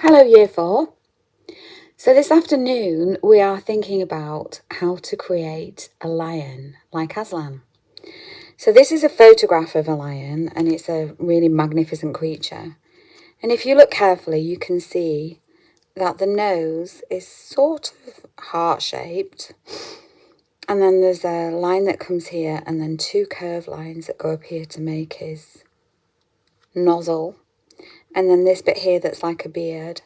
Hello Year 4. So this afternoon we are thinking about how to create a lion like Aslan. So this is a photograph of a lion and it's a really magnificent creature. And if you look carefully you can see that the nose is sort of heart-shaped. And then there's a line that comes here and then two curved lines that go up here to make his nozzle. And then this bit here that's like a beard.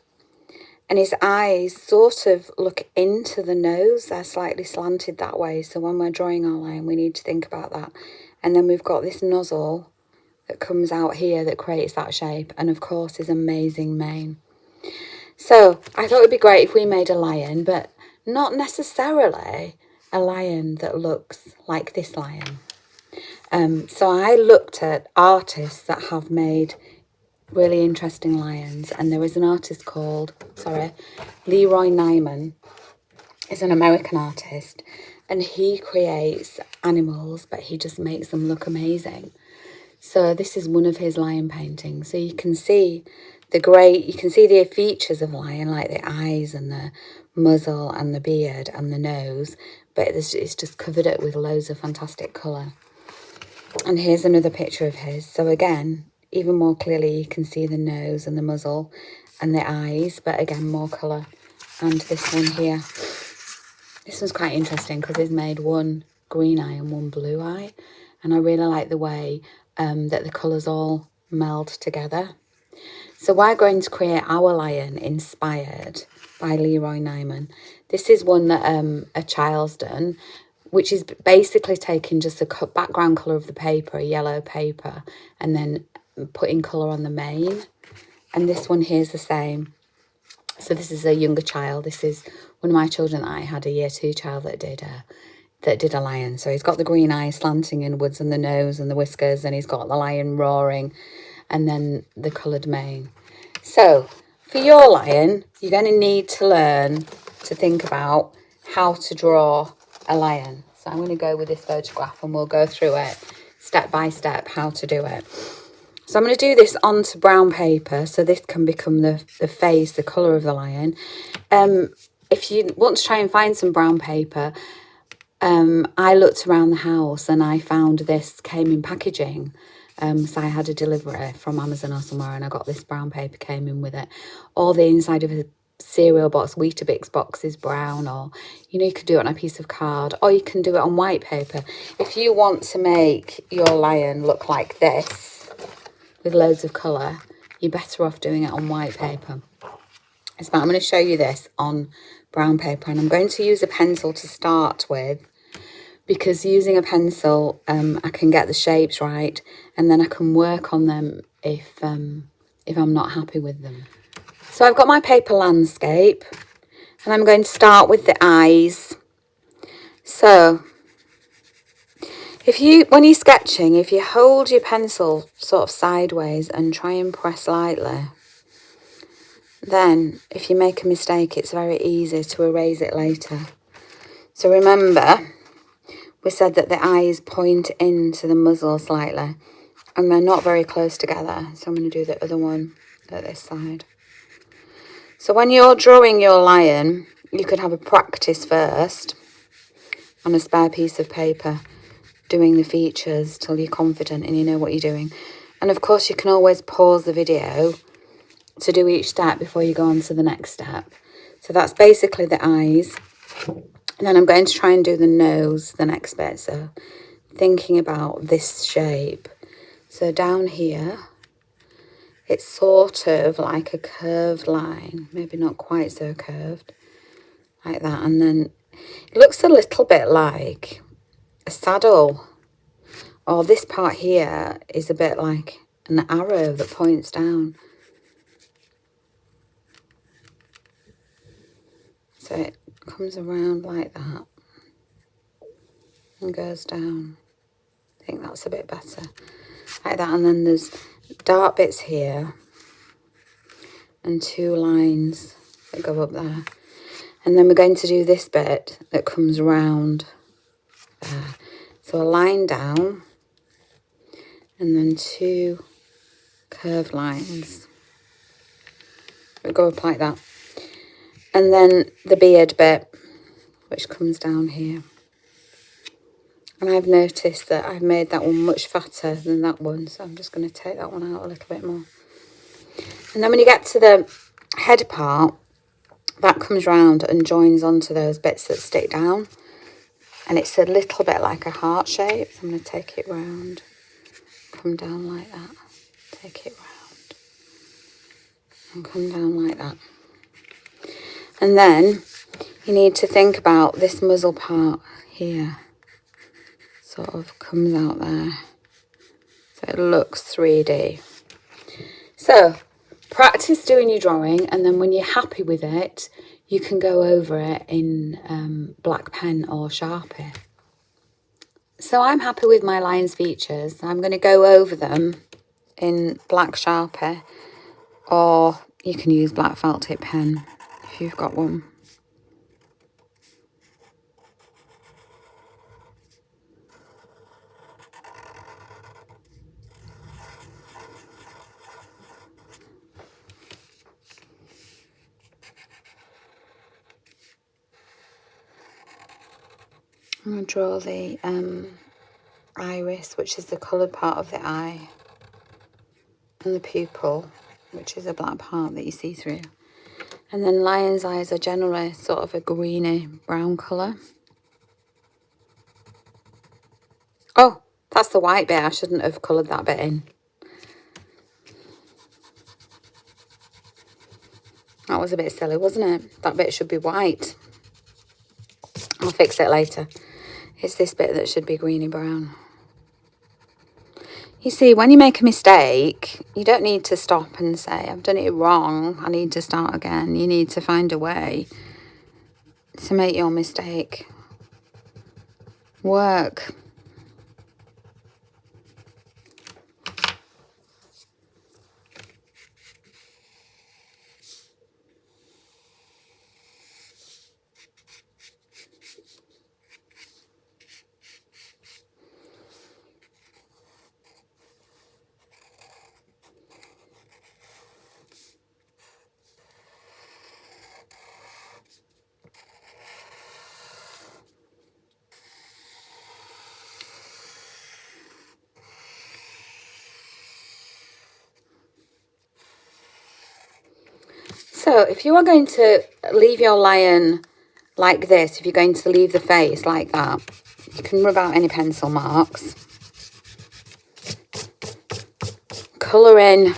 And his eyes sort of look into the nose. They're slightly slanted that way. So when we're drawing our lion, we need to think about that. And then we've got this nozzle that comes out here that creates that shape. And of course, his amazing mane. So I thought it'd be great if we made a lion, but not necessarily a lion that looks like this lion. So I looked at artists that have made really interesting lions, and there is an artist called Leroy Neiman. Is an American artist and he creates animals but he just makes them look amazing. So this is one of his lion paintings. So you can see the features of lion, like the eyes and the muzzle and the beard and the nose, but it's just covered it with loads of fantastic colour. And here's another picture of his. So again, even more clearly you can see the nose and the muzzle and the eyes, but again more colour. And this one here, this one's quite interesting because he's made one green eye and one blue eye, and I really like the way that the colours all meld together. So we're going to create our lion inspired by Leroy Neiman. This is one that a child's done, which is basically taking just the background colour of the paper, a yellow paper, and then putting colour on the mane. And this one here is the same. So this is a younger child. This is one of my children that I had, a year 2 child that did a lion. So he's got the green eyes slanting inwards and the nose and the whiskers, and he's got the lion roaring and then the coloured mane. So for your lion, you're going to need to learn to think about how to draw a lion. So I'm going to go with this photograph and we'll go through it step by step how to do it. So I'm going to do this onto brown paper so this can become the face, the colour of the lion. If you want to try and find some brown paper, I looked around the house and I found this came in packaging. So I had a delivery from Amazon or somewhere and I got this brown paper came in with it. Or the inside of a cereal box, Weetabix box is brown, or you could do it on a piece of card, or you can do it on white paper. If you want to make your lion look like this with loads of colour, you're better off doing it on white paper. So I'm going to show you this on brown paper, and I'm going to use a pencil to start with, because using a pencil I can get the shapes right and then I can work on them if I'm not happy with them. So I've got my paper landscape and I'm going to start with the eyes. So when you're sketching, if you hold your pencil sort of sideways and try and press lightly, then if you make a mistake it's very easy to erase it later. So remember, we said that the eyes point into the muzzle slightly and they're not very close together. So I'm going to do the other one at this side. So when you're drawing your lion, you could have a practice first on a spare piece of paper, doing the features till you're confident and you know what you're doing. And of course you can always pause the video to do each step before you go on to the next step. So that's basically the eyes. And then I'm going to try and do the nose, the next bit. So thinking about this shape. So down here, it's sort of like a curved line, maybe not quite so curved, like that. And then it looks a little bit like a saddle, or this part here is a bit like an arrow that points down. So it comes around like that and goes down. I think that's a bit better, like that. And then there's dark bits here and 2 lines that go up there. And then we're going to do this bit that comes round there. So a line down and then 2 curved lines So we go up like that. And then the beard bit, which comes down here. And I've noticed that I've made that one much fatter than that one. So I'm just going to take that one out a little bit more. And then when you get to the head part, that comes round and joins onto those bits that stick down. And it's a little bit like a heart shape. So I'm going to take it round, come down like that, take it round, and come down like that. And then you need to think about this muzzle part here. Sort of comes out there. So it looks 3D. So practice doing your drawing, and then when you're happy with it, you can go over it in black pen or Sharpie. So I'm happy with my lion's features. I'm going to go over them in black Sharpie, or you can use black felt tip pen if you've got one. I'm going to draw the iris, which is the coloured part of the eye, and the pupil, which is a black part that you see through. And then lion's eyes are generally sort of a greeny brown colour. Oh, that's the white bit. I shouldn't have coloured that bit in. That was a bit silly, wasn't it? That bit should be white. I'll fix it later. It's this bit that should be greeny brown. You see, when you make a mistake, you don't need to stop and say, I've done it wrong, I need to start again. You need to find a way to make your mistake work. So if you are going to leave your lion like this, if you're going to leave the face like that, you can rub out any pencil marks. Colour in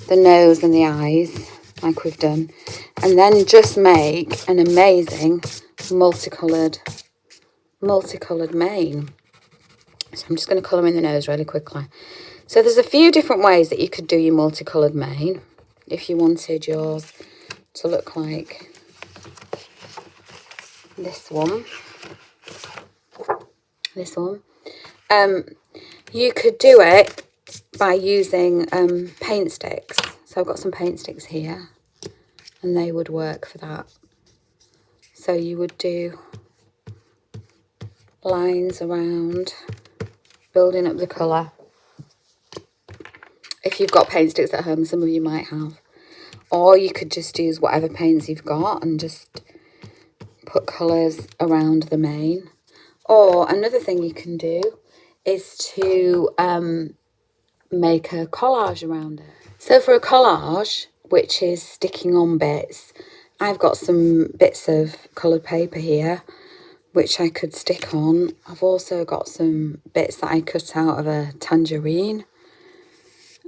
the nose and the eyes like we've done. And then just make an amazing multicoloured mane. So I'm just going to colour in the nose really quickly. So there's a few different ways that you could do your multicoloured mane. If you wanted yours to look like this one. You could do it by using paint sticks. So I've got some paint sticks here, and they would work for that. So you would do lines around, building up the colour. If you've got paint sticks at home, some of you might have. Or you could just use whatever paints you've got and just put colours around the mane. Or another thing you can do is to make a collage around it. So for a collage, which is sticking on bits, I've got some bits of coloured paper here, which I could stick on. I've also got some bits that I cut out of a tangerine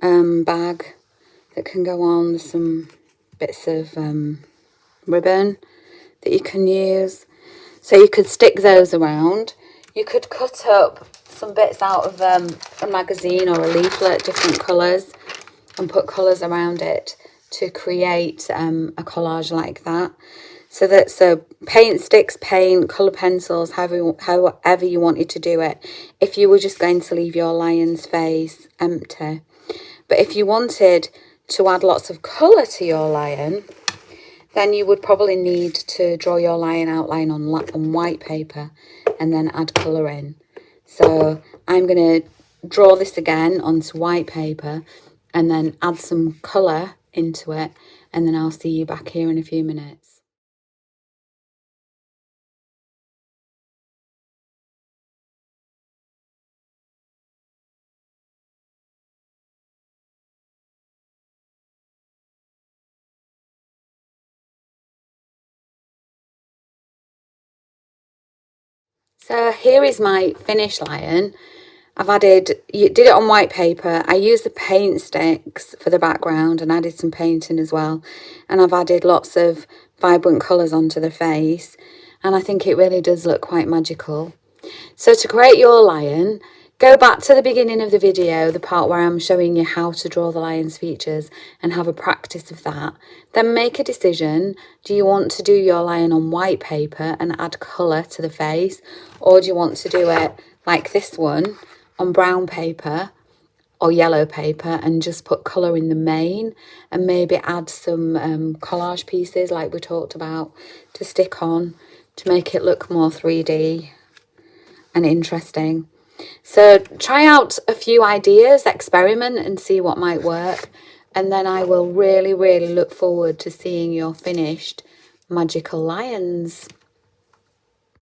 bag that can go on. There's some bits of ribbon that you can use. So you could stick those around. You could cut up some bits out of a magazine or a leaflet, different colours, and put colours around it to create a collage like that. So paint sticks, paint, colour pencils, however you wanted to do it. If you were just going to leave your lion's face empty. But if you wanted to add lots of colour to your lion, then you would probably need to draw your lion outline on white paper and then add colour in. So I'm going to draw this again onto white paper and then add some colour into it and then I'll see you back here in a few minutes. So here is my finished lion. You did it on white paper. I used the paint sticks for the background and added some painting as well. And I've added lots of vibrant colours onto the face. And I think it really does look quite magical. So to create your lion, go back to the beginning of the video, the part where I'm showing you how to draw the lion's features, and have a practice of that. Then make a decision. Do you want to do your lion on white paper and add colour to the face? Or do you want to do it like this one on brown paper or yellow paper and just put colour in the mane and maybe add some collage pieces like we talked about to stick on to make it look more 3D and interesting. So try out a few ideas, experiment and see what might work. And then I will really, really look forward to seeing your finished magical lions.